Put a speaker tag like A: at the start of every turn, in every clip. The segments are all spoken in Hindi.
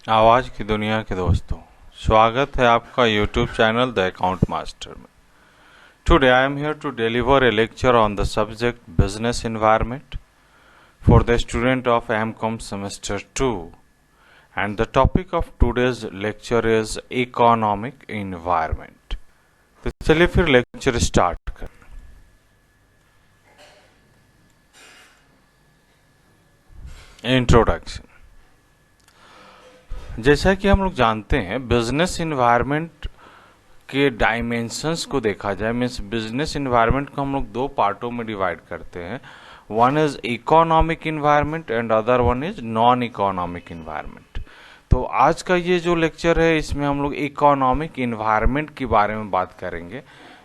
A: आवाज की दुनिया के दोस्तों, स्वागत है आपका YouTube channel the account master में। Today I am here to deliver a lecture on the subject business environment for the student of MCom semester 2 and the topic of today's lecture is economic environment. तो चलिए फिर लेक्चर स्टार्ट करें। इंट्रोडक्शन। जैसा कि हम लोग जानते हैं, बिजनेस इन्वायरमेंट के डायमेंशंस को देखा जाए, मीन्स बिजनेस इन्वायरमेंट को हम लोग दो पार्टों में डिवाइड करते हैं। One is economic environment and other one is non economic environment. तो आज का ये जो लेक्चर है, इसमें हम लोग इकोनॉमिक इन्वायरमेंट के बारे में बात करेंगे।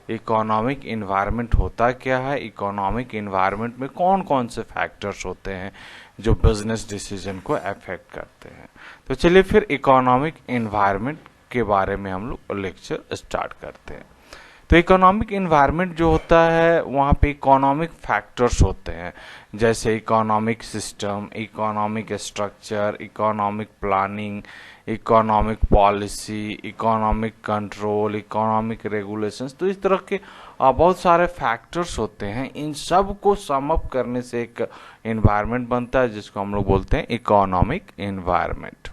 A: इकोनॉमिक इन्वायरमेंट होता क्या है, इकोनॉमिक इन्वायरमेंट में कौन कौन से फैक्टर्स होते हैं जो बिजनेस डिसीजन को अफेक्ट करते हैं। तो चलिए फिर इकोनॉमिक इन्वायरमेंट के बारे में हम लोग लेक्चर स्टार्ट करते हैं। तो इकोनॉमिक इन्वायरमेंट जो होता है, वहाँ पे इकोनॉमिक फैक्टर्स होते हैं, जैसे economic system, economic structure, economic planning, economic policy, economic control, economic regulations. तो इस तरह के बहुत सारे फैक्टर्स होते हैं। इन सब को सम अप करने से एक इन्वायरमेंट बनता है, जिसको हम लोग बोलते हैं इकोनॉमिक इन्वायरमेंट।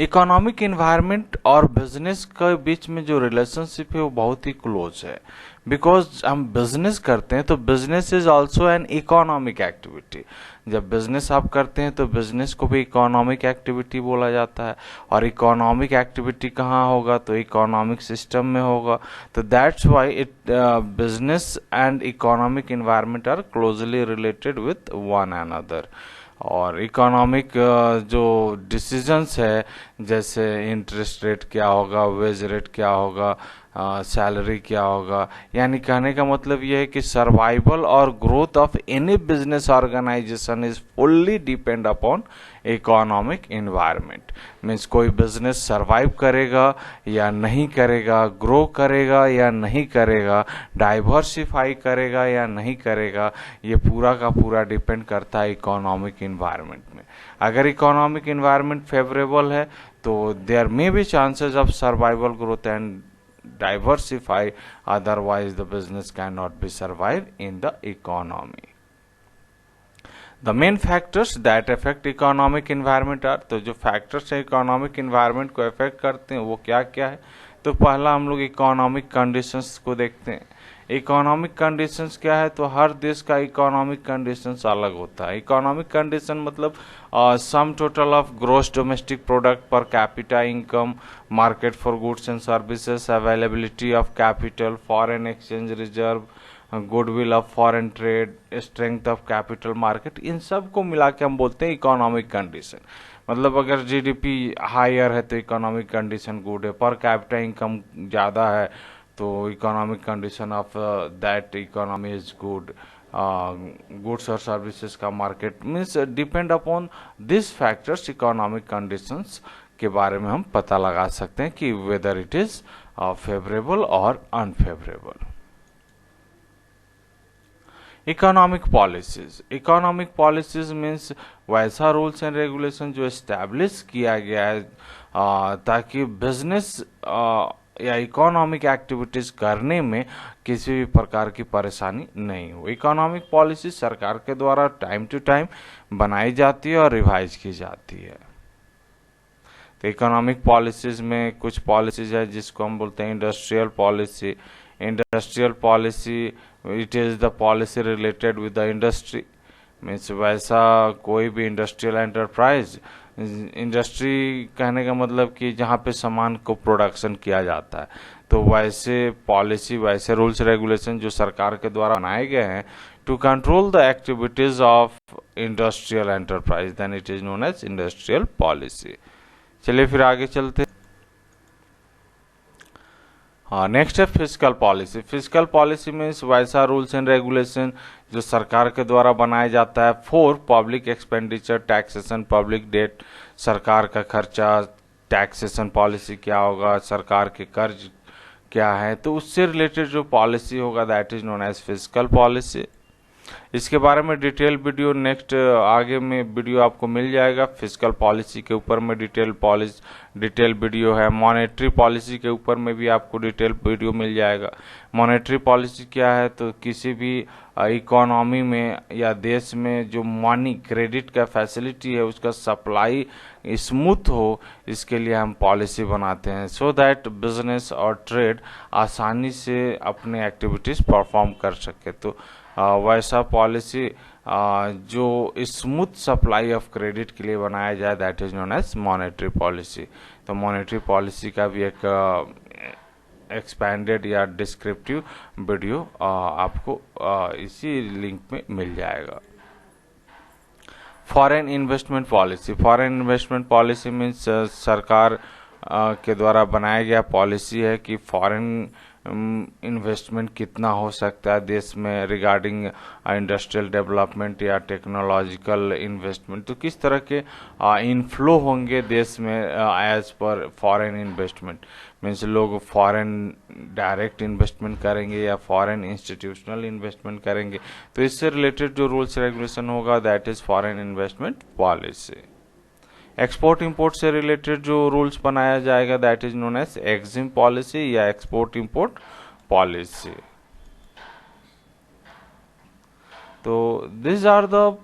A: इकोनॉमिक इन्वायरमेंट और बिजनेस के बीच में जो रिलेशनशिप है वो बहुत ही क्लोज है। बिकॉज हम बिजनेस करते हैं तो business is also an economic activity. जब बिजनेस आप करते हैं तो बिजनेस को भी इकोनॉमिक एक्टिविटी बोला जाता है। और इकोनॉमिक एक्टिविटी कहाँ होगा, तो इकोनॉमिक सिस्टम में होगा। तो that's why it business and economic environment are closely related with one another. और इकोनॉमिक जो डिसीजंस है, जैसे इंटरेस्ट रेट क्या होगा, वेज रेट क्या होगा, सैलरी क्या होगा, यानी कहने का मतलब यह है कि सर्वाइवल और growth of any business organisation is fully depend upon economic environment. Means कोई बिजनेस सर्वाइव करेगा या नहीं करेगा, ग्रो करेगा या नहीं करेगा, डाइवर्सिफाई करेगा या नहीं करेगा, ये पूरा का पूरा डिपेंड करता है इकोनॉमिक इन्वायरमेंट में। अगर इकोनॉमिक इन्वायरमेंट फेवरेबल है तो there may be chances of survival, growth and diversify, otherwise the business cannot be survive in the economy. The main factors that affect economic environment are, तो जो factors है economic environment को affect करते हैं वो क्या क्या है। तो पहला हम लोग इकोनॉमिक कंडीशंस को देखते हैं। इकोनॉमिक कंडीशंस क्या है, तो हर देश का इकोनॉमिक कंडीशंस अलग होता है। इकोनॉमिक कंडीशन मतलब sum total of gross domestic product per capita income, market for goods and services, availability of capital, foreign exchange reserve, goodwill of foreign trade, strength of capital market. इन सब को मिला के हम बोलते हैं इकोनॉमिक कंडीशन। मतलब अगर जीडीपी हायर है तो इकोनॉमिक कंडीशन गुड है, पर कैपिटा इनकम ज़्यादा है तो economic condition of that economy is good. Goods और सर्विसेज का market means depend upon this factors, economic conditions के बारे में हम पता लगा सकते हैं कि वेदर इट इज फेवरेबल और unfavourable. Economic policies. Economic policies means वैसा रूल्स एंड रेगुलेशन जो एस्टैब्लिश किया गया है ताकि बिजनेस या इकोनॉमिक एक्टिविटीज करने में किसी भी प्रकार की परेशानी नहीं हो। इकोनॉमिक पॉलिसी सरकार के द्वारा टाइम टू टाइम बनाई जाती है और रिवाइज की जाती है। तो इकोनॉमिक पॉलिसीज में कुछ पॉलिसीज है जिसको हम बोलते हैं industrial policy. Industrial policy it is the policy related with the industry. Means वैसा कोई भी इंडस्ट्रियल एंटरप्राइज, इंडस्ट्री कहने का मतलब कि जहाँ पे सामान को प्रोडक्शन किया जाता है, तो वैसे पॉलिसी, वैसे रूल्स रेगुलेशन जो सरकार के द्वारा बनाए गए हैं to control the activities of industrial enterprise, then it is known as industrial policy. चलिए फिर आगे चलते। हाँ, नेक्स्ट है physical policy. Physical policy means वैसा रूल्स एंड रेगुलेशन जो सरकार के द्वारा बनाया जाता है for public expenditure, taxation, public debt, सरकार का खर्चा, टैक्सेशन पॉलिसी क्या होगा, सरकार के कर्ज क्या है, तो उससे रिलेटेड जो पॉलिसी होगा that is known as physical policy. इसके बारे में डिटेल वीडियो नेक्स्ट आगे में वीडियो आपको मिल जाएगा। फिजिकल पॉलिसी के ऊपर में डिटेल वीडियो है। मॉनेटरी पॉलिसी के ऊपर में भी आपको डिटेल वीडियो मिल जाएगा। मॉनेटरी पॉलिसी क्या है, तो किसी भी इकोनॉमी में या देश में जो मनी क्रेडिट का फैसिलिटी है उसका सप्लाई स्मूथ हो, इसके लिए हम पॉलिसी बनाते हैं सो दैट बिजनेस और ट्रेड आसानी से अपने एक्टिविटीज़ परफॉर्म कर सके। तो वैसा पॉलिसी जो स्मूथ सप्लाई ऑफ क्रेडिट के लिए बनाया जाए, that is known as monetary policy. तो मॉनेटरी पॉलिसी का भी एक एक्सपैंडेड या डिस्क्रिप्टिव वीडियो आपको इसी लिंक में मिल जाएगा। Foreign investment policy. Foreign investment policy means सरकार के द्वारा बनाया गया पॉलिसी है कि फॉरेन इन्वेस्टमेंट कितना हो सकता है देश में रिगार्डिंग इंडस्ट्रियल डेवलपमेंट या टेक्नोलॉजिकल इन्वेस्टमेंट। तो किस तरह के इनफ्लो होंगे देश में as per foreign investment, means लोग फॉरेन डायरेक्ट इन्वेस्टमेंट करेंगे या फॉरेन इंस्टीट्यूशनल इन्वेस्टमेंट करेंगे। तो इससे रिलेटेड जो रूल्स रेगुलेशन होगा that is foreign investment policy. Export import से रिलेटेड जो रूल्स बनाया जाएगा that is known as EXIM policy या एक्सपोर्ट इंपोर्ट पॉलिसी। तो this are the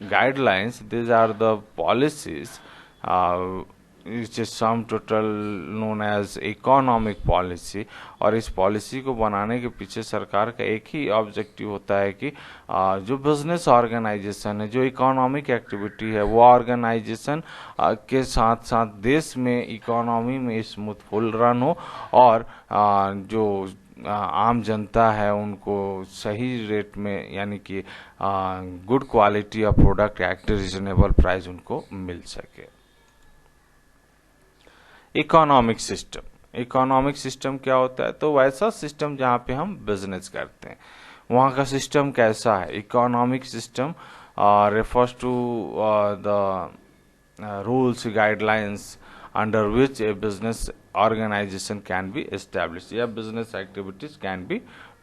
A: guidelines, this are the policies which is sum total known as economic policy. और इस पॉलिसी को बनाने के पीछे सरकार का एक ही ऑब्जेक्टिव होता है कि जो बिजनेस ऑर्गेनाइजेशन है, जो इकोनॉमिक एक्टिविटी है, वो ऑर्गेनाइजेशन के साथ साथ देश में इकोनॉमी में स्मूथफुल रन हो और जो आम जनता है उनको सही रेट में यानी कि good quality of product at reasonable price उनको मिल सके। Economic system. इकोनॉमिक सिस्टम क्या होता है, तो वैसा सिस्टम जहाँ पे हम बिजनेस करते हैं वहाँ का सिस्टम कैसा है। Economic system refers to the rules guidelines under which a business organisation can be establish या business activities can be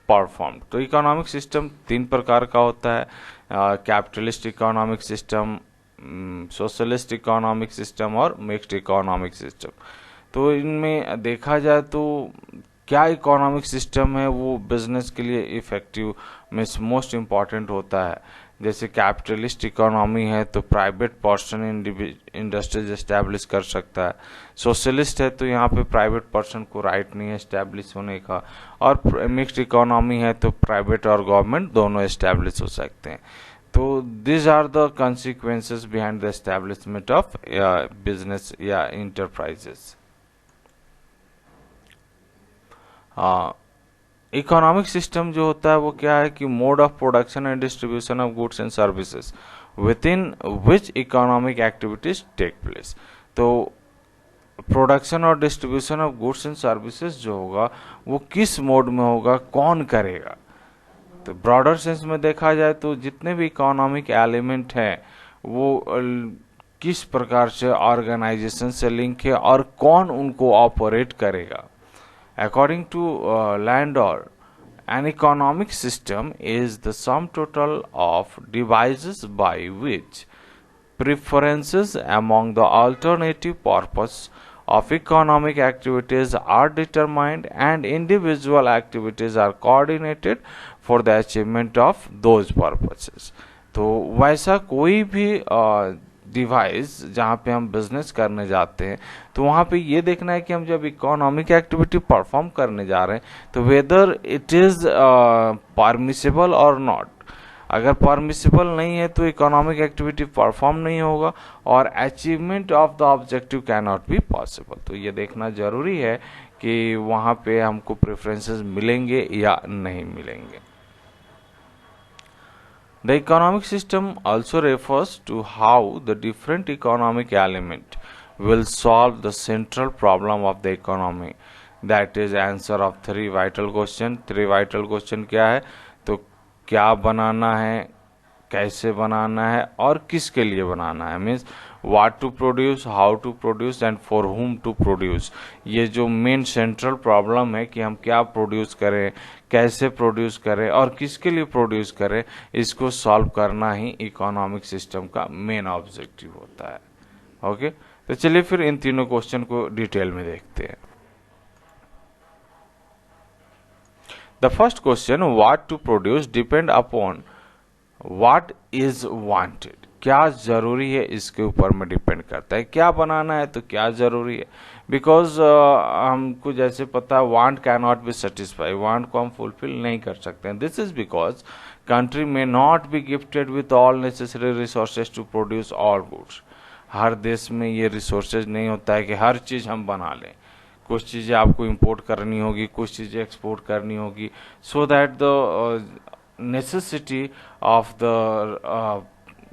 A: performed. तो इकोनॉमिक सिस्टम तीन प्रकार का होता है, capitalist economic system, socialist economic system और मिक्स्ड इकोनॉमिक सिस्टम। तो इनमें देखा जाए तो क्या इकोनॉमिक सिस्टम है वो बिजनेस के लिए इफेक्टिव मीन्स मोस्ट इम्पॉर्टेंट होता है। जैसे कैपिटलिस्ट इकोनॉमी है तो प्राइवेट पर्सन इंडस्ट्रीज एस्टैब्लिश कर सकता है। सोशलिस्ट है तो यहाँ पे प्राइवेट पर्सन को राइट नहीं है एस्टैब्लिश होने का। और मिक्स्ड इकोनॉमी है तो प्राइवेट और गवर्नमेंट दोनों एस्टैब्लिश हो सकते हैं। तो these are the consequences behind the establishment of business या enterprises। इकोनॉमिक सिस्टम जो होता है वो क्या है कि mode of production and distribution of goods and services within which economic activities take place. तो प्रोडक्शन और distribution of goods and services जो होगा वो किस मोड में होगा, कौन करेगा। तो ब्रॉडर सेंस में देखा जाए तो जितने भी इकोनॉमिक एलिमेंट हैं वो किस प्रकार से ऑर्गेनाइजेशन से लिंक है और कौन उनको ऑपरेट करेगा। According to Landor, an economic system is the sum total of devices by which preferences among the alternative purpose of economic activities are determined and individual activities are coordinated for the achievement of those purposes। तो वैसा कोई भी डिवाइस जहाँ पे हम बिजनेस करने जाते हैं तो वहाँ पे ये देखना है कि हम जब इकोनॉमिक एक्टिविटी परफॉर्म करने जा रहे हैं तो वेदर इट इज़ परमिसेबल और नॉट। अगर परमिसेबल नहीं है तो इकोनॉमिक एक्टिविटी परफॉर्म नहीं होगा और achievement of the objective can not be possible. तो ये देखना जरूरी है कि वहाँ पे हमको प्रेफरेंसेस मिलेंगे या नहीं मिलेंगे। The economic system also refers to how the different economic element will solve the central problem of the economy, that is answer of three vital question। three vital question क्या है, तो क्या बनाना है, कैसे बनाना है और किसके लिए बनाना है, means what to produce, how to produce and for whom to produce. ये जो मेन सेंट्रल प्रॉब्लम है कि हम क्या प्रोड्यूस करें, कैसे प्रोड्यूस करें और किसके लिए प्रोड्यूस करें, इसको सॉल्व करना ही इकोनॉमिक सिस्टम का मेन ऑब्जेक्टिव होता है। ओके, तो चलिए फिर इन तीनों क्वेश्चन को डिटेल में देखते हैं। The first question, what to produce depend upon what is wanted. क्या जरूरी है इसके ऊपर में डिपेंड करता है, क्या बनाना है तो क्या जरूरी है। बिकॉज हमको जैसे पता है want can not be satisfy, want को हम फुलफिल नहीं कर सकते हैं। दिस इज बिकॉज कंट्री में not be gifted with all necessary resources to produce all goods. हर देश में ये रिसोर्सेज नहीं होता है कि हर चीज हम बना लें। कुछ चीज़ें आपको इंपोर्ट करनी होगी, कुछ चीज़ें एक्सपोर्ट करनी होगी, so that the necessity of the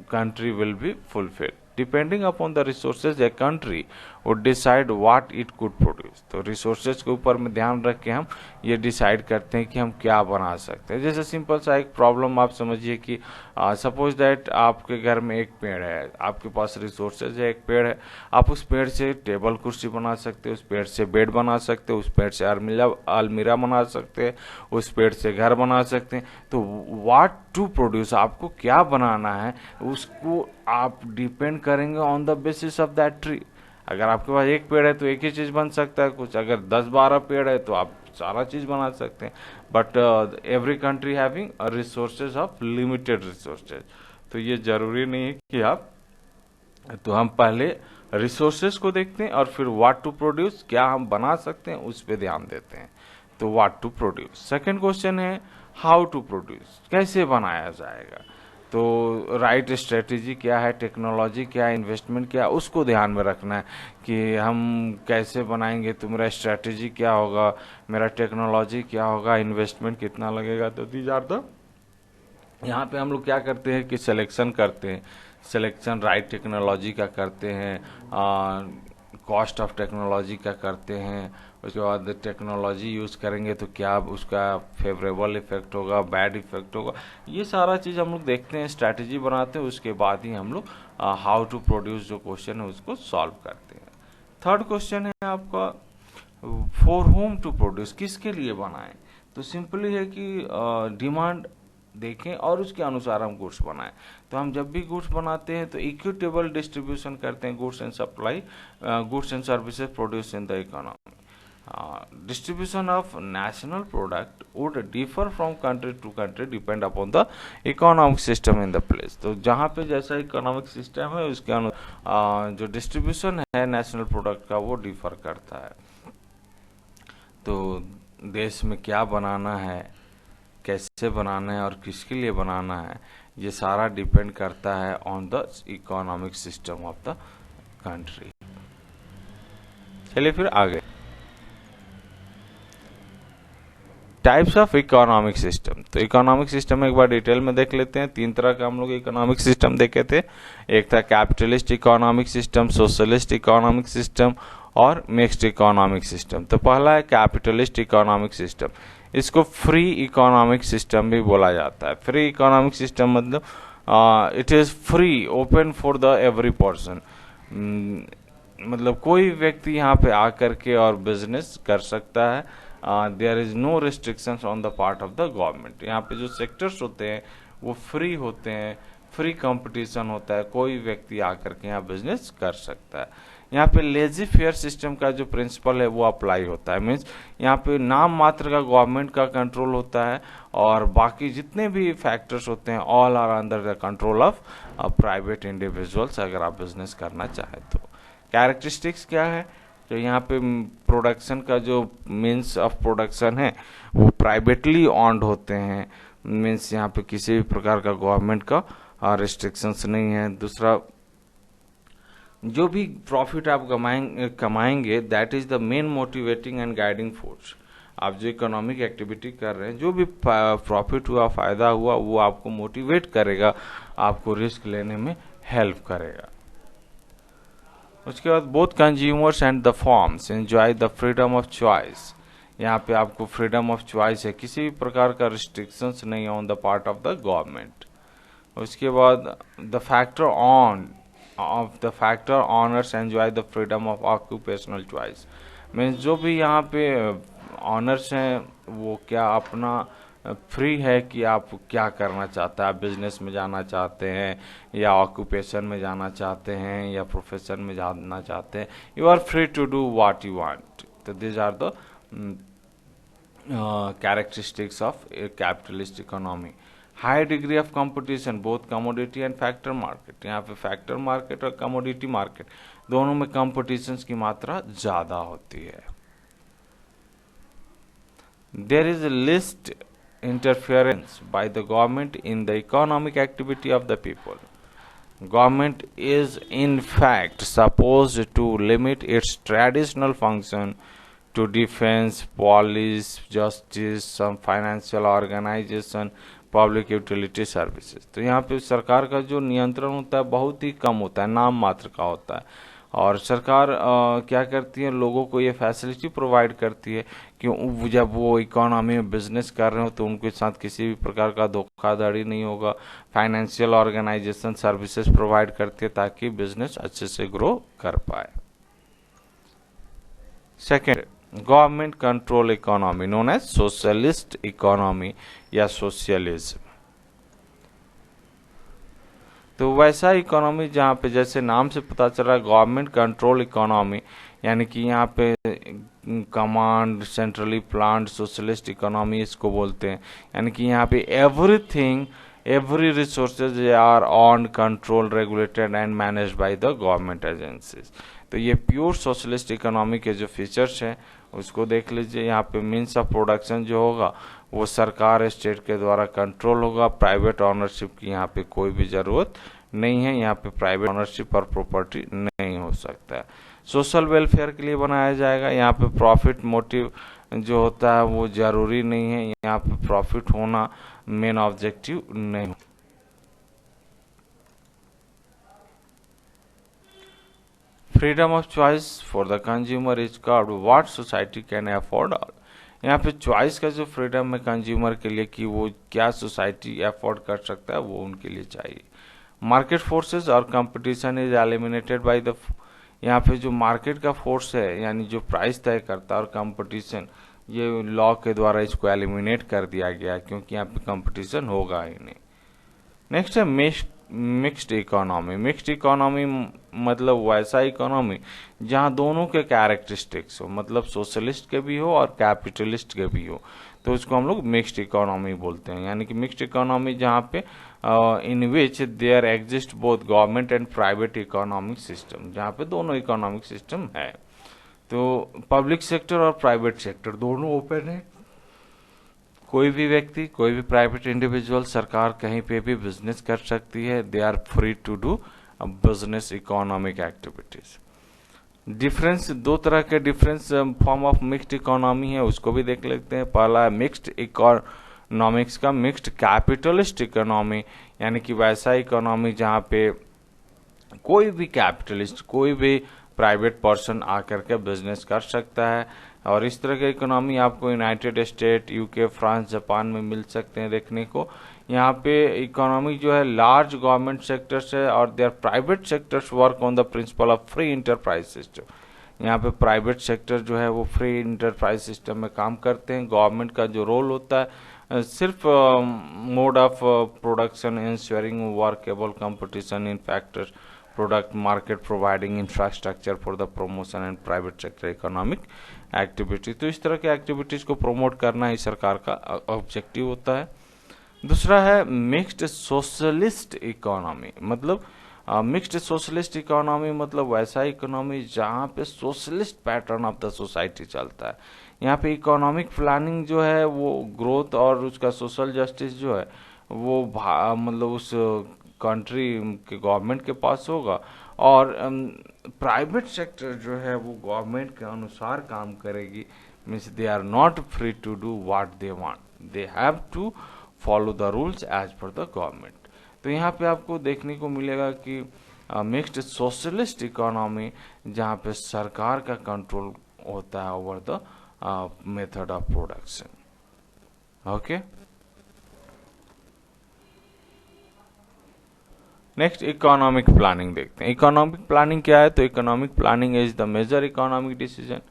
A: country will be fulfilled. Depending upon the resources, a country would decide what it could produce. तो resources के ऊपर में ध्यान रख के हम ये डिसाइड करते हैं कि हम क्या बना सकते हैं। जैसे सिंपल सा एक प्रॉब्लम आप समझिए कि सपोज दैट आपके घर में एक पेड़ है, आपके पास रिसोर्सेज है, एक पेड़ है, आप उस पेड़ से टेबल कुर्सी बना सकते हैं, उस पेड़ से बेड बना सकते हैं, उस पेड़ से अलमीरा बना सकते हैं, उस पेड़ से घर बना सकते हैं। तो व्हाट टू प्रोड्यूस, आपको क्या बनाना है उसको आप डिपेंड करेंगे on the basis of that tree. अगर आपके पास एक पेड़ है तो एक ही चीज बन सकता है, कुछ अगर 10-12 पेड़ है तो आप सारा चीज बना सकते हैं। But every country having resources of limited resources. तो ये जरूरी नहीं है कि आप, तो हम पहले रिसोर्सेज को देखते हैं और फिर व्हाट टू प्रोड्यूस, क्या हम बना सकते हैं उस पर ध्यान देते हैं। तो what to produce. Second question है हाउ टू प्रोड्यूस, कैसे बनाया जाएगा। तो राइट स्ट्रेटेजी क्या है, टेक्नोलॉजी क्या है, इन्वेस्टमेंट क्या है, उसको ध्यान में रखना है कि हम कैसे बनाएंगे, तो मेरा स्ट्रेटेजी क्या होगा, मेरा टेक्नोलॉजी क्या होगा, इन्वेस्टमेंट कितना लगेगा। तो दीज आर द, यहाँ पे हम लोग क्या करते हैं कि सिलेक्शन करते हैं, सिलेक्शन राइट टेक्नोलॉजी का करते हैं, कॉस्ट ऑफ टेक्नोलॉजी का करते हैं, उसके बाद टेक्नोलॉजी यूज़ करेंगे तो क्या उसका फेवरेबल इफेक्ट होगा, बैड इफेक्ट होगा, ये सारा चीज़ हम लोग देखते हैं, स्ट्रैटेजी बनाते हैं, उसके बाद ही हम लोग हाउ टू प्रोड्यूस जो क्वेश्चन है उसको सॉल्व करते हैं। थर्ड क्वेश्चन है आपका फॉर होम टू प्रोड्यूस, किसके लिए बनाएं। तो सिंपली है कि डिमांड देखें और उसके अनुसार हम गुड्स बनाएं। तो हम जब भी गुड्स बनाते हैं तो इक्विटेबल डिस्ट्रीब्यूशन करते हैं, goods and supply, goods and services produce in the economy. Distribution of national product would differ from country to country depend upon the economic system in the place। तो जहाँ पे जैसा इकोनॉमिक सिस्टम है उसके जो डिस्ट्रीब्यूशन है नेशनल प्रोडक्ट का वो डिफर करता है। तो देश में क्या बनाना है, कैसे बनाना है और किसके लिए बनाना है, ये सारा डिपेंड करता है on the economic system of the country. चलिए फिर आगे, टाइप्स ऑफ इकोनॉमिक सिस्टम। तो इकोनॉमिक सिस्टम एक बार डिटेल में देख लेते हैं। तीन तरह का हम लोग इकोनॉमिक सिस्टम देखे थे, एक था capitalist economic system, socialist economic system और मिक्स्ड इकोनॉमिक सिस्टम। तो पहला है कैपिटलिस्ट इकोनॉमिक सिस्टम, इसको फ्री इकोनॉमिक सिस्टम भी बोला जाता है। फ्री इकोनॉमिक सिस्टम मतलब it is free, open for the every person, मतलब कोई व्यक्ति यहाँ पे आकर के और बिजनेस कर सकता है। There is no restrictions on the part of the government. यहाँ पे जो सेक्टर्स होते हैं वो फ्री होते हैं, फ्री कंपटीशन होता है, कोई व्यक्ति आकर के यहाँ बिजनेस कर सकता है। यहाँ पे लेजी फेयर सिस्टम का जो प्रिंसिपल है वो अप्लाई होता है, मीन्स यहाँ पे नाम मात्र का गवर्नमेंट का कंट्रोल होता है और बाकी जितने भी फैक्टर्स होते हैं all are under the control of private individuals, अगर आप बिजनेस करना चाहें तो। कैरेक्टरिस्टिक्स क्या है, तो यहाँ पे प्रोडक्शन का जो मीन्स ऑफ प्रोडक्शन है वो प्राइवेटली ऑन्ड होते हैं, मीन्स यहाँ पे किसी भी प्रकार का गवर्नमेंट का रिस्ट्रिक्शंस नहीं है। दूसरा, जो भी प्रॉफिट आप कमाएंगे that is the main motivating and guiding force. आप जो इकोनॉमिक एक्टिविटी कर रहे हैं, जो भी प्रॉफिट हुआ, फायदा हुआ, वो आपको मोटिवेट करेगा, आपको रिस्क लेने में हेल्प करेगा। उसके बाद both consumers and the forms enjoy the freedom of choice. यहाँ पे आपको फ्रीडम ऑफ चॉइस है, किसी भी प्रकार का रिस्ट्रिक्शंस नहीं on the part of the government. उसके बाद the factor on of the factor owners enjoy the freedom of occupational choice। Means जो भी यहाँ पे ऑनर्स हैं वो क्या अपना फ्री है कि आप क्या करना चाहते हैं, आप बिजनेस में जाना चाहते हैं या ऑक्यूपेशन में जाना चाहते हैं या प्रोफेशन में जाना चाहते हैं, you are free to do what you want. तो this are the characteristics of a capitalist economy। High degree of competition both commodity and factor market. यहाँ पे फैक्टर मार्केट और कमोडिटी मार्केट दोनों में कंपटीशन की मात्रा ज्यादा होती है। There is least interference by the government in the economic activity of the people. Government is in fact supposed to limit its traditional function to defense, police, justice, some financial organization, public utility services. तो यहाँ पे सरकार का जो नियंत्रण होता है बहुत ही कम होता है, नाम मात्र का होता है। और सरकार क्या करती है, लोगों को ये फैसिलिटी प्रोवाइड करती है कि जब वो इकोनॉमी में बिजनेस कर रहे हो तो उनके साथ किसी भी प्रकार का धोखाधड़ी नहीं होगा। फाइनेंशियल ऑर्गेनाइजेशन सर्विसेज प्रोवाइड करती है ताकि बिजनेस अच्छे से ग्रो कर पाए। Second, government control economy known as socialist economy या सोशलिज्म। तो वैसा इकोनॉमी जहाँ पे जैसे नाम से पता चल रहा है गवर्नमेंट कंट्रोल इकोनॉमी, यानी कि यहाँ पे command centrally planned socialist economy इसको बोलते हैं। यानी कि यहाँ पे everything every resources are on control regulated and managed by the government agencies. तो ये प्योर सोशलिस्ट इकोनॉमी के जो फीचर्स हैं उसको देख लीजिए। यहाँ पे मीन्स ऑफ प्रोडक्शन जो होगा वो सरकार स्टेट के द्वारा कंट्रोल होगा। प्राइवेट ऑनरशिप की यहाँ पे कोई भी जरूरत नहीं है, यहाँ पे प्राइवेट ऑनरशिप और प्रॉपर्टी नहीं हो सकता है। सोशल वेलफेयर के लिए बनाया जाएगा। यहाँ पे प्रॉफिट मोटिव जो होता है वो जरूरी नहीं है, यहाँ पे प्रॉफिट होना मेन ऑब्जेक्टिव नहीं। Freedom of choice for the consumer is curved what society can afford. यहाँ पे चॉइस का जो फ्रीडम है कंज्यूमर के लिए कि वो क्या सोसाइटी अफोर्ड कर सकता है वो उनके लिए चाहिए। मार्केट फोर्सेस और competition is eliminated by the. यहाँ पे जो मार्केट का फोर्स है यानी जो प्राइस तय करता है और कंपटीशन, ये लॉ के द्वारा इसको एलिमिनेट कर दिया गया है क्योंकि यहाँ पे कंपटीशन होगा ही नहीं। नेक्स्ट है मिक्स्ड इकोनॉमी। मिक्स्ड इकोनॉमी मतलब वैसा इकोनॉमी जहाँ दोनों के कैरेक्टरिस्टिक्स हो, मतलब सोशलिस्ट के भी हो और कैपिटलिस्ट के भी हो, तो उसको हम लोग मिक्स्ड इकोनॉमी बोलते हैं। यानी कि मिक्स्ड इकोनॉमी जहाँ पे in which there exist both government and private economic system, जहाँ पे दोनों इकोनॉमिक सिस्टम है। तो पब्लिक सेक्टर और प्राइवेट सेक्टर दोनों ओपन है। कोई भी व्यक्ति, कोई भी प्राइवेट इंडिविजुअल, सरकार कहीं पे भी बिजनेस कर सकती है। They are free to do business economic activities. Difference, दो तरह के difference form of mixed economy है, उसको भी देख लेते हैं। पहला है मिक्स्ड इकोनॉमिक्स का मिक्स्ड कैपिटलिस्ट इकोनॉमी, यानी कि वैसा इकोनॉमी जहाँ पे कोई भी कैपिटलिस्ट, कोई भी प्राइवेट पर्सन आकर के बिजनेस कर सकता है। और इस तरह के इकोनॉमी आपको United state, UK, France, Japan में मिल सकते हैं देखने को। यहाँ पे इकोनॉमी जो है लार्ज गवर्नमेंट सेक्टर्स है और there private sectors work on the principle of free enterprise system. यहाँ पे प्राइवेट सेक्टर जो है वो फ्री इंटरप्राइज सिस्टम में काम करते हैं। गवर्नमेंट का जो रोल होता है सिर्फ mode of production, ensuring workable competition in factors product market, providing infrastructure for the promotion and private sector economic activity। तो इस तरह के एक्टिविटीज को प्रमोट करना ही सरकार का ऑब्जेक्टिव होता है। दूसरा है मिक्स्ड सोशलिस्ट इकोनॉमी। मतलब मिक्स्ड सोशलिस्ट इकोनॉमी मतलब वैसा इकोनॉमी जहाँ पे socialist pattern of the society चलता है। यहाँ पे इकोनॉमिक प्लानिंग जो है वो ग्रोथ और उसका सोशल जस्टिस जो है वो मतलब उस कंट्री के गवर्नमेंट के पास होगा और प्राइवेट सेक्टर जो है वो गवर्नमेंट के अनुसार काम करेगी। Means they are not free to do what they want, they have to follow the rules as per the government. तो यहाँ पे आपको देखने को मिलेगा कि मिक्स्ड सोशलिस्ट इकोनॉमी जहाँ पे सरकार का कंट्रोल होता है over the method of production. Okay, next economic planning देखते हैं। इकोनॉमिक प्लानिंग क्या है? तो economic planning is the major economic decision.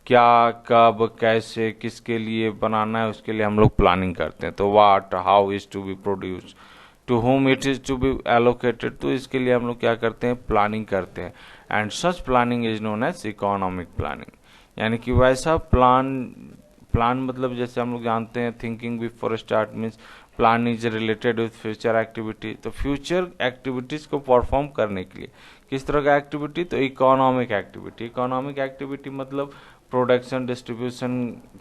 A: क्या, कब, कैसे, किसके लिए बनाना है, उसके लिए हम लोग प्लानिंग करते हैं। तो what, how is to be produce, to whom it is to be allocated, तो इसके लिए हम लोग क्या करते हैं? प्लानिंग करते हैं। And such planning is known as economic planning. यानी कि वैसा प्लान मतलब जैसे हम लोग जानते हैं thinking before start means plan is related with future activity. तो फ्यूचर एक्टिविटीज को परफॉर्म करने के लिए किस तरह का एक्टिविटी? तो इकोनॉमिक एक्टिविटी। इकोनॉमिक एक्टिविटी मतलब प्रोडक्शन, डिस्ट्रीब्यूशन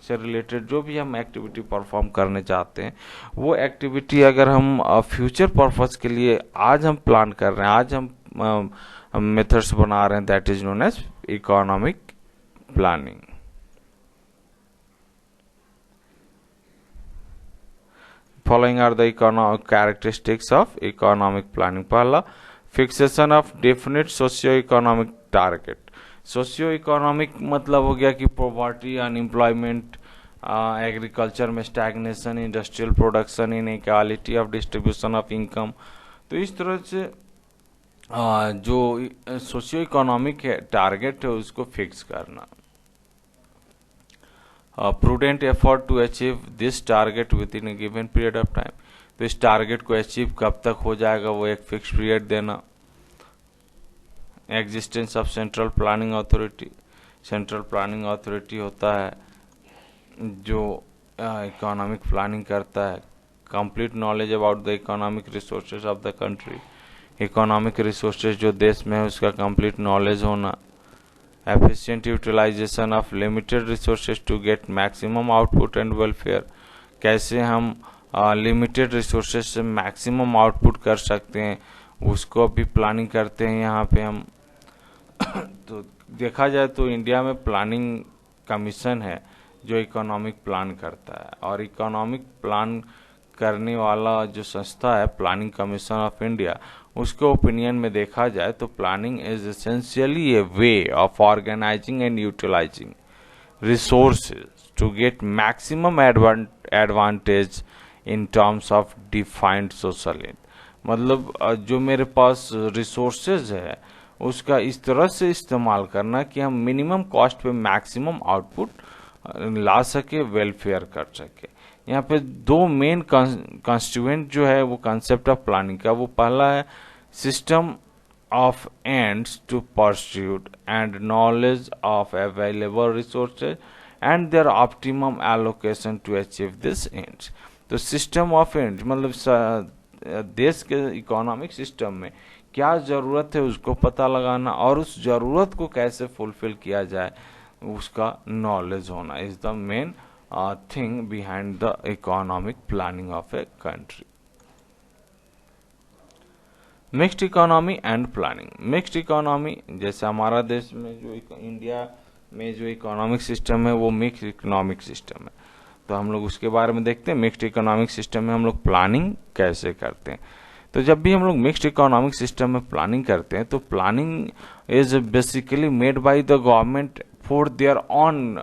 A: से रिलेटेड जो भी हम एक्टिविटी परफॉर्म करने चाहते हैं, वो एक्टिविटी अगर हम फ्यूचर पर्पस के लिए आज हम प्लान कर रहे हैं, आज हम मेथड्स बना रहे हैं, that is known as economic planning. Following are the economic characteristics of economic planning. पहला, fixation of definite socio economic target. Socio economic मतलब हो गया कि पॉवर्टी, अनएम्प्लॉयमेंट, एग्रीकल्चर में stagnation, industrial production, inequality of distribution of income. तो इस तरह से जो सोशियो इकोनॉमिक टारगेट है उसको फिक्स करना। Prudent effort to achieve this target within a given period of time. तो इस टारगेट को अचीव कब तक हो जाएगा, वो एक फिक्स पीरियड देना। Existence of central planning authority. Central planning authority होता है जो इकोनॉमिक प्लानिंग करता है। Complete knowledge about the economic resources of the country. Economic resources जो देश में है उसका कंप्लीट नॉलेज होना। efficient utilization of limited resources to get maximum output and welfare। कैसे हम लिमिटेड रिसोर्सेज से मैक्सिमम आउटपुट कर सकते हैं, उसको भी प्लानिंग करते हैं यहाँ पे हम। तो देखा जाए तो इंडिया में प्लानिंग कमीशन है जो इकोनॉमिक प्लान करता है, और इकोनॉमिक प्लान करने वाला जो संस्था है प्लानिंग कमीशन ऑफ इंडिया, उसके ओपिनियन में देखा जाए तो planning is essentially a way of organising and utilising resources to get maximum advantage in terms of defined social need. मतलब जो मेरे पास रिसोर्सेज है उसका इस तरह से इस्तेमाल करना कि हम मिनिमम कॉस्ट पे मैक्सिमम आउटपुट ला सके, वेलफेयर कर सके। यहाँ पे दो मेन कॉन्स्टिट्यूएंट जो है वो कंसेप्ट ऑफ प्लानिंग का, वो पहला है system of ends to pursuit and knowledge of available resources and their optimum allocation to achieve this ends. तो सिस्टम ऑफ एंड्स मतलब देश के इकोनॉमिक सिस्टम में क्या ज़रूरत है उसको पता लगाना, और उस ज़रूरत को कैसे फुलफिल किया जाए उसका नॉलेज होना is the main thing behind the economic planning of a country. Mixed economy and planning. Mixed economy जैसे हमारा देश में जो इंडिया में जो इकोनॉमिक सिस्टम है वो मिक्स इकोनॉमिक सिस्टम है, तो हम लोग उसके बारे में देखते हैं। मिक्स्ड इकोनॉमिक सिस्टम में हम लोग प्लानिंग कैसे करते हैं। तो जब भी हम लोग मिक्स्ड इकोनॉमिक सिस्टम में प्लानिंग करते हैं तो planning is basically made by the government for their on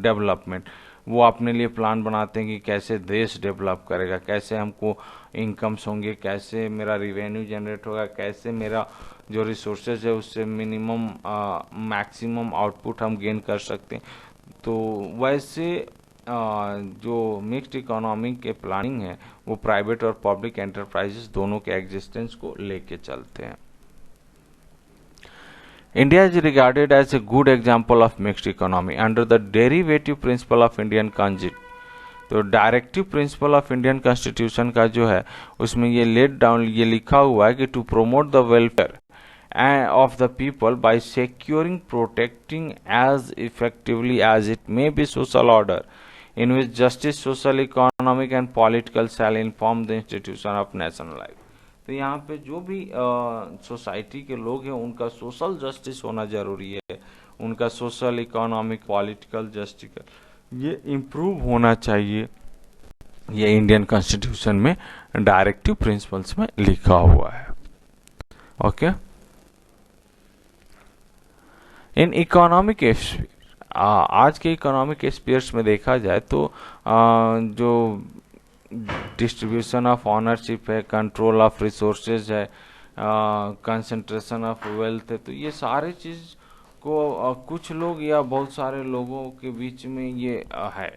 A: development. वो अपने लिए प्लान बनाते हैं कि कैसे देश डेवलप करेगा, कैसे हमको इनकम्स होंगे, कैसे मेरा रिवेन्यू जनरेट होगा, कैसे मेरा जो रिसोर्सेज है उससे मिनिमम मैक्सिमम आउटपुट हम गेन कर सकते हैं। तो वैसे जो मिक्स्ड इकोनॉमी के प्लानिंग है वो प्राइवेट और पब्लिक एंटरप्राइजेस दोनों के एग्जिस्टेंस को लेके चलते हैं। India is regarded as a good example of mixed economy under the derivative principle of Indian Constitution। तो directive principle of Indian constitution का जो है उसमें ये लेट डाउन ये लिखा हुआ है कि to promote the welfare of the people by securing protecting as effectively as it may be social order in which justice, social, economic and political shall inform the institution of national life. तो यहाँ पे जो भी सोसाइटी के लोग हैं उनका सोशल जस्टिस होना जरूरी है, उनका सोशल, इकोनॉमिक, पॉलिटिकल जस्टिस ये इम्प्रूव होना चाहिए। ये इंडियन कॉन्स्टिट्यूशन में डायरेक्टिव प्रिंसिपल्स में लिखा हुआ है। ओके, इन इकोनॉमिक आज के इकोनॉमिक स्पेयर्स में देखा जाए तो जो डिस्ट्रीब्यूशन ऑफ ऑनरशिप है, कंट्रोल ऑफ रिसोर्सेज है, कंसंट्रेशन ऑफ वेल्थ है। तो ये सारे चीज़ को कुछ लोग या बहुत सारे लोगों के बीच में ये है,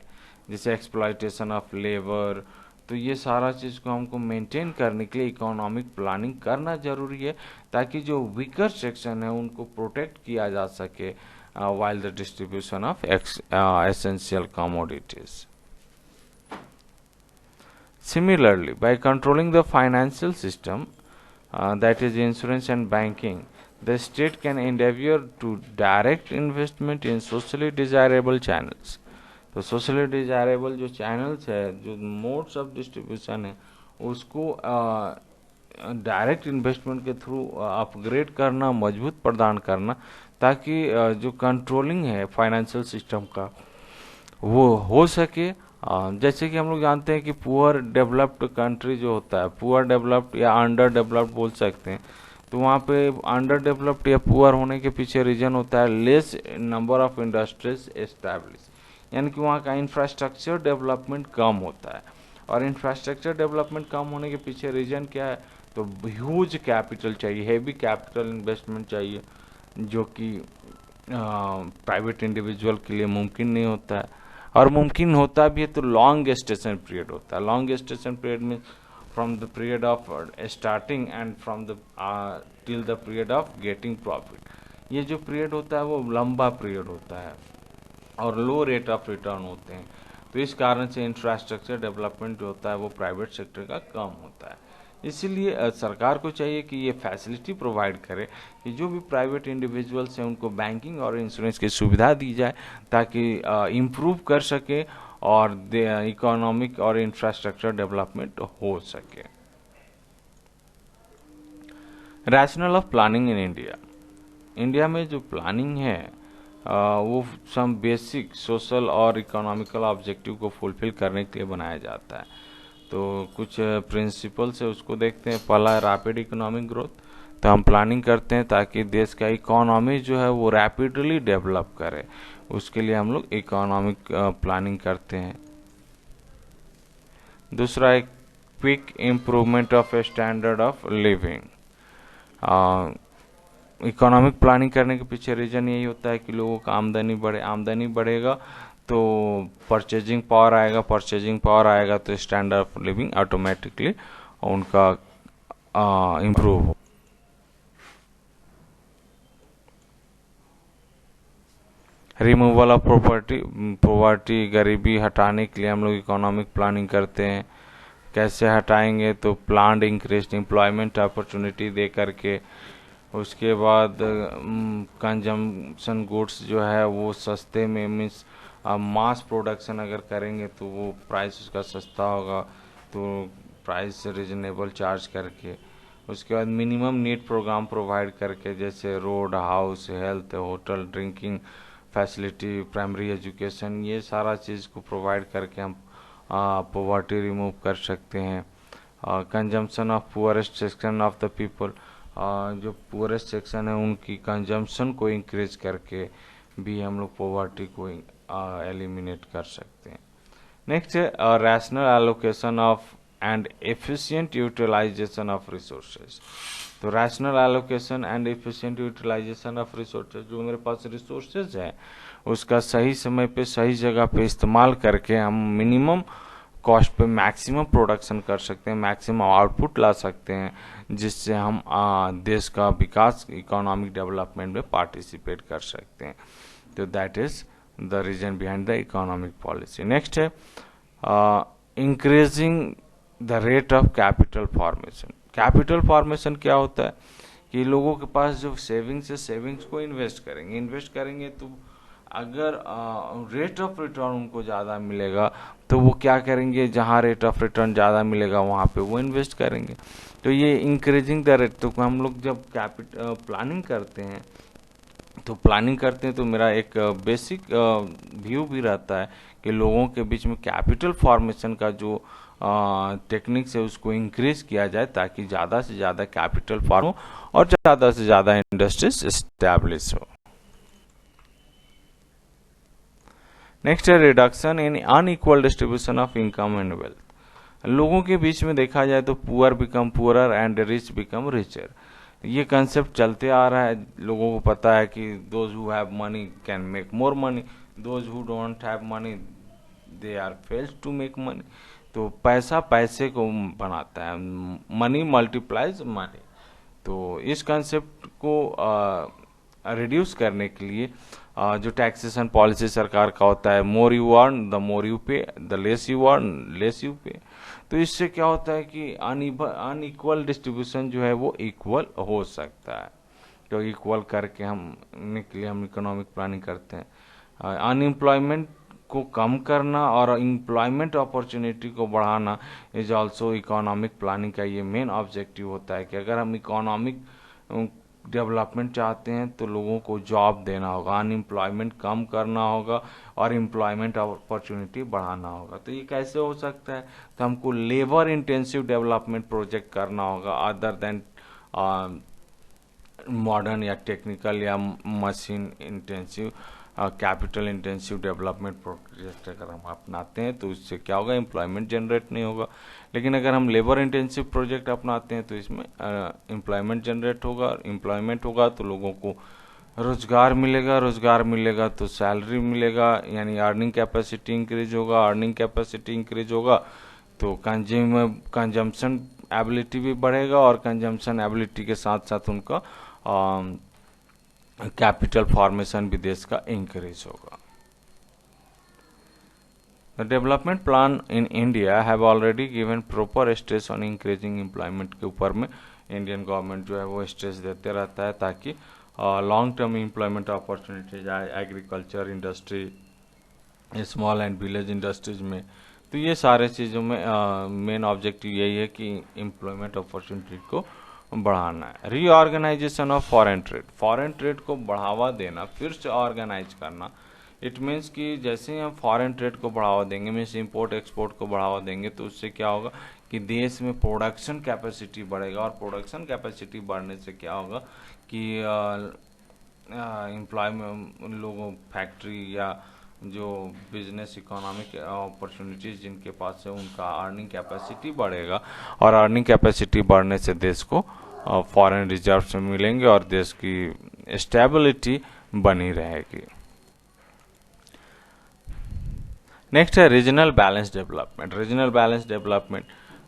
A: जैसे एक्सप्लॉयटेशन ऑफ लेबर। तो ये सारा चीज़ को हमको मेंटेन करने के लिए इकोनॉमिक प्लानिंग करना ज़रूरी है, ताकि जो वीकर सेक्शन है उनको प्रोटेक्ट किया जा सके while the distribution of essential commodities. Similarly, by controlling the financial system, that is insurance and banking, the state can endeavor to direct investment in socially desirable channels. तो सोशली डिजायरेबल जो चैनल्स है, जो मोड्स ऑफ डिस्ट्रीब्यूशन है, उसको डायरेक्ट इन्वेस्टमेंट के थ्रू अपग्रेड करना, मजबूत प्रदान करना, ताकि जो कंट्रोलिंग है फाइनेंशियल सिस्टम का वो हो सके। जैसे कि हम लोग जानते हैं कि पुअर डेवलप्ड कंट्री जो होता है, पुअर डेवलप्ड या अंडर डेवलप्ड बोल सकते हैं, तो वहाँ पे अंडर डेवलप्ड या पुअर होने के पीछे रीजन होता है less number of industries establish, यानी कि वहाँ का इंफ्रास्ट्रक्चर डेवलपमेंट कम होता है। और इंफ्रास्ट्रक्चर डेवलपमेंट कम होने के पीछे रीजन क्या है, तो ह्यूज कैपिटल चाहिए, हेवी कैपिटल इन्वेस्टमेंट चाहिए, जो कि प्राइवेट इंडिविजुअल के लिए मुमकिन नहीं होता है। और मुमकिन होता भी है तो लॉन्ग गेस्टेशन पीरियड होता है। लॉन्ग गेस्टेशन पीरियड में from the period of starting and from the till the period of getting profit. ये जो पीरियड होता है वो लंबा पीरियड होता है और लो रेट ऑफ रिटर्न होते हैं। तो इस कारण से इंफ्रास्ट्रक्चर डेवलपमेंट जो होता है वो प्राइवेट सेक्टर का कम होता है। इसीलिए सरकार को चाहिए कि ये फैसिलिटी प्रोवाइड करे कि जो भी प्राइवेट इंडिविजुअल्स हैं उनको बैंकिंग और इंश्योरेंस की सुविधा दी जाए, ताकि इम्प्रूव कर सके और इकोनॉमिक और इंफ्रास्ट्रक्चर डेवलपमेंट हो सके। Rational of planning in India. India में जो प्लानिंग है वो सम बेसिक सोशल और इकोनॉमिकल ऑब्जेक्टिव को फुलफिल करने के लिए बनाया जाता है। तो कुछ प्रिंसिपल्स है उसको देखते हैं। पहला है रैपिड इकोनॉमिक ग्रोथ। तो हम प्लानिंग करते हैं ताकि देश का इकोनॉमी जो है वो रैपिडली डेवलप करे, उसके लिए हम लोग इकोनॉमिक प्लानिंग करते हैं। दूसरा है quick improvement of a standard of living. Economic planning करने के पीछे रीजन यही होता है कि लोगों का आमदनी बढ़े, आमदनी बढ़ेगा तो परचेजिंग पावर आएगा, परचेजिंग पावर आएगा तो स्टैंडर्ड ऑफ लिविंग ऑटोमेटिकली उनका इम्प्रूव हो। रिमूवल ऑफ पॉवर्टी, गरीबी हटाने के लिए हम लोग इकोनॉमिक प्लानिंग करते हैं। कैसे हटाएंगे, तो प्लान्ड इंक्रीज एम्प्लॉयमेंट अपॉर्चुनिटी दे करके। उसके बाद कंजम्पशन गुड्स जो है वो सस्ते में, मीन्स मास प्रोडक्शन अगर करेंगे तो वो प्राइस उसका सस्ता होगा, तो प्राइस रिजनेबल चार्ज करके। उसके बाद मिनिमम नीड प्रोग्राम प्रोवाइड करके, जैसे road, house, health, hotel, drinking facility, primary education, ये सारा चीज़ को प्रोवाइड करके हम पॉवर्टी रिमूव कर सकते हैं। Consumption of poorest section of the people, जो पुअरेस्ट सेक्शन है उनकी कंजम्पशन को इंक्रीज करके भी हम लोग पॉवर्टी को एलिमिनेट कर सकते हैं। नेक्स्ट है rational allocation of and efficient utilisation of resources. तो rational allocation and efficient utilisation of resources, जो मेरे पास रिसोर्सेज है उसका सही समय पे सही जगह पे इस्तेमाल करके हम मिनिमम कॉस्ट पे मैक्सिमम प्रोडक्शन कर सकते हैं, मैक्सिमम आउटपुट ला सकते हैं, जिससे हम देश का विकास, इकोनॉमिक डेवलपमेंट में पार्टिसिपेट कर सकते हैं। तो that is the reason behind the economic policy. Next है increasing the rate of capital formation. Capital formation क्या होता है कि लोगों के पास जो सेविंग्स है, सेविंग्स को इन्वेस्ट करेंगे तो अगर रेट ऑफ रिटर्न उनको ज़्यादा मिलेगा तो वो क्या करेंगे, जहाँ रेट ऑफ रिटर्न ज़्यादा मिलेगा वहाँ पे वो इन्वेस्ट करेंगे। तो ये इंक्रीजिंग द रेट, तो हम लोग जब प्लानिंग करते हैं तो मेरा एक बेसिक व्यू भी रहता है कि लोगों के बीच में कैपिटल फॉर्मेशन का जो टेक्निक्स है उसको इंक्रीज किया जाए, ताकि ज़्यादा से ज़्यादा कैपिटल फॉर्म हो और ज़्यादा से ज़्यादा इंडस्ट्रीज एस्टैब्लिश हो। नेक्स्ट है reduction in unequal distribution of income and wealth. लोगों के बीच में देखा जाए तो poor become poorer and rich become richer, ये कंसेप्ट चलते आ रहा है। लोगों को पता है कि those who have money can make more money, those who don't have money they are fails to make money. तो पैसा पैसे को बनाता है, मनी मल्टीप्लाइज मनी। तो इस कंसेप्ट को रिड्यूस करने के लिए जो टैक्सेशन पॉलिसी सरकार का होता है, more you earn the more you pay, the less you earn less you pay. तो इससे क्या होता है कि अनइक्वल डिस्ट्रीब्यूशन जो है वो इक्वल हो सकता है। तो इक्वल करके हम के लिए हम इकोनॉमिक प्लानिंग करते हैं। अनएम्प्लॉयमेंट को कम करना और एम्प्लॉयमेंट अपॉर्चुनिटी को बढ़ाना इज आल्सो इकोनॉमिक प्लानिंग का ये मेन ऑब्जेक्टिव होता है कि अगर हम इकोनॉमिक डेवलपमेंट चाहते हैं तो लोगों को जॉब देना होगा, अनएम्प्लॉयमेंट कम करना होगा और एम्प्लॉयमेंट अपॉर्चुनिटी बढ़ाना होगा। तो ये कैसे हो सकता है? तो हमको लेबर इंटेंसिव डेवलपमेंट प्रोजेक्ट करना होगा अदर देन मॉडर्न या टेक्निकल या machine intensive capital intensive development project अगर हम अपनाते हैं तो इससे क्या होगा, एम्प्लॉयमेंट जनरेट नहीं होगा। लेकिन अगर हम लेबर इंटेंसिव प्रोजेक्ट अपनाते हैं तो इसमें एम्प्लॉयमेंट जनरेट होगा, और एम्प्लॉयमेंट होगा तो लोगों को रोजगार मिलेगा, रोजगार मिलेगा तो सैलरी मिलेगा, यानी अर्निंग कैपेसिटी इंक्रीज होगा, अर्निंग कैपेसिटी इंक्रीज होगा तो कंजम्पशन एबिलिटी भी बढ़ेगा, और कंजम्पशन एबिलिटी के साथ साथ उनका कैपिटल फॉर्मेशन भी देश का इंक्रीज होगा। The development plan in India have already given proper stress on increasing employment के ऊपर में इंडियन गवर्नमेंट जो है वो स्ट्रेस देते रहता है ताकि लॉन्ग टर्म एम्प्लॉयमेंट अपॉर्चुनिटीज आए agriculture industry, small and village industries में। तो ये सारे चीज़ों में मेन ऑब्जेक्टिव यही है कि एम्प्लॉयमेंट अपॉर्चुनिटी को बढ़ाना है। रीऑर्गेनाइजेशन ऑफ फॉरेन ट्रेड को बढ़ावा देना, फिर से ऑर्गेनाइज करना। इट मीन्स कि जैसे ही हम फॉरेन ट्रेड को बढ़ावा देंगे, मीन्स इंपोर्ट एक्सपोर्ट को बढ़ावा देंगे, तो उससे क्या होगा कि देश में प्रोडक्शन कैपेसिटी बढ़ेगा, और प्रोडक्शन कैपेसिटी बढ़ने से क्या होगा कि एम्प्लॉयमेंट लोगों फैक्ट्री या जो बिजनेस इकोनॉमिक अपॉर्चुनिटीज जिनके पास है उनका अर्निंग कैपेसिटी बढ़ेगा, और अर्निंग कैपेसिटी बढ़ने से देश को फॉरेन रिजर्व्स मिलेंगे और देश की स्टेबिलिटी बनी रहेगी। नेक्स्ट है regional balance development. Regional balance development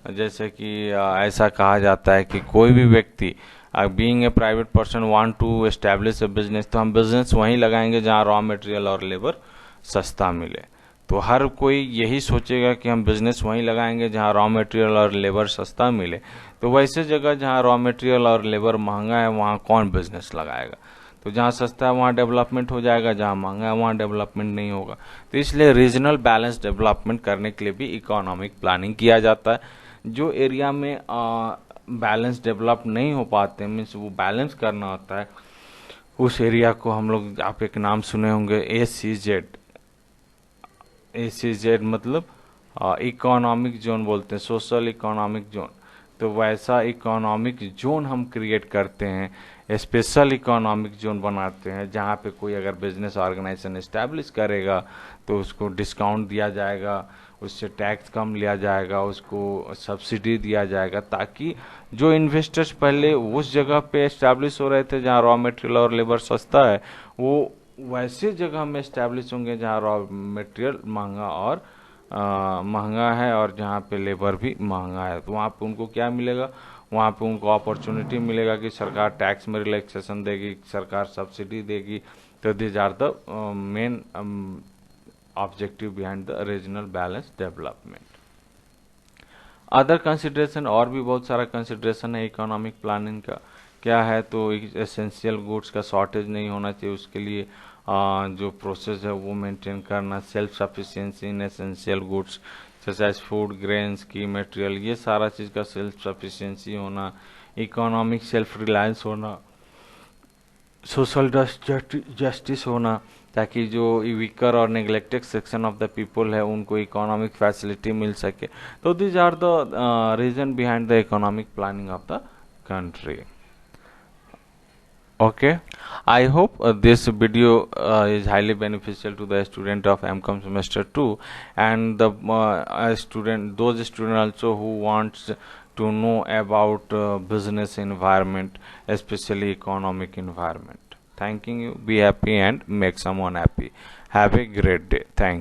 A: जैसे कि ऐसा कहा जाता है कि कोई भी व्यक्ति being a private person want to establish a business, तो हम बिजनेस वहीं लगाएंगे जहाँ रॉ मटेरियल और लेबर सस्ता मिले। तो हर कोई यही सोचेगा कि हम बिजनेस वहीं लगाएंगे जहाँ रॉ मटेरियल और लेबर सस्ता मिले। तो वैसे जगह जहाँ रॉ मटेरियल और लेबर महंगा है वहाँ कौन बिजनेस लगाएगा? तो जहाँ सस्ता है वहाँ डेवलपमेंट हो जाएगा, जहाँ महंगा है वहाँ डेवलपमेंट नहीं होगा। तो इसलिए रीजनल बैलेंस डेवलपमेंट करने के लिए भी इकोनॉमिक प्लानिंग किया जाता है। जो एरिया में बैलेंस डेवलप नहीं हो पाते, मीन्स वो बैलेंस करना होता है, उस एरिया को हम लोग, आप एक नाम सुने होंगे ACZ। ACZ मतलब इकोनॉमिक जोन बोलते हैं, सोशल इकोनॉमिक जोन। तो वैसा इकोनॉमिक जोन हम क्रिएट करते हैं, स्पेशल इकोनॉमिक जोन बनाते हैं, जहाँ पे कोई अगर बिजनेस ऑर्गेनाइजेशन इस्टेब्लिश करेगा तो उसको डिस्काउंट दिया जाएगा, उससे टैक्स कम लिया जाएगा, उसको सब्सिडी दिया जाएगा, ताकि जो इन्वेस्टर्स पहले उस जगह पे इस्टेब्लिश हो रहे थे जहाँ रॉ मटेरियल और लेबर सस्ता है, वो वैसे जगह में इस्टेब्लिश होंगे जहाँ रॉ मटेरियल महंगा है और जहाँ पे लेबर भी महंगा है। तो वहाँ पे उनको क्या मिलेगा? वहाँ पे उनको अपॉर्चुनिटी मिलेगा कि सरकार टैक्स में रिलैक्सेशन देगी, सरकार सब्सिडी देगी। तो this are the main objective behind the regional balance development. Other consideration, और भी बहुत सारा कंसिडरेशन है इकोनॉमिक प्लानिंग का। क्या है? तो एसेंशियल गुड्स का शॉर्टेज नहीं होना चाहिए, उसके लिए जो प्रोसेस है वो मेंटेन करना, self sufficiency in essential goods जैसे एज फूड, ग्रेन्स की मटेरियल, ये सारा चीज़ का सेल्फ सफिशिएंसी होना, इकोनॉमिक सेल्फ रिलायंस होना, सोशल जस्टिस होना, ताकि जो वीकर और neglected section of the people है उनको इकोनॉमिक फैसिलिटी मिल सके। तो this are the reason behind the economic planning of the country. Okay, I hope this video is highly beneficial to the student of MCOM semester 2, and the those students also who wants to know about business environment, especially economic environment. Thanking you. Be happy and make someone happy. Have a great day. Thank you.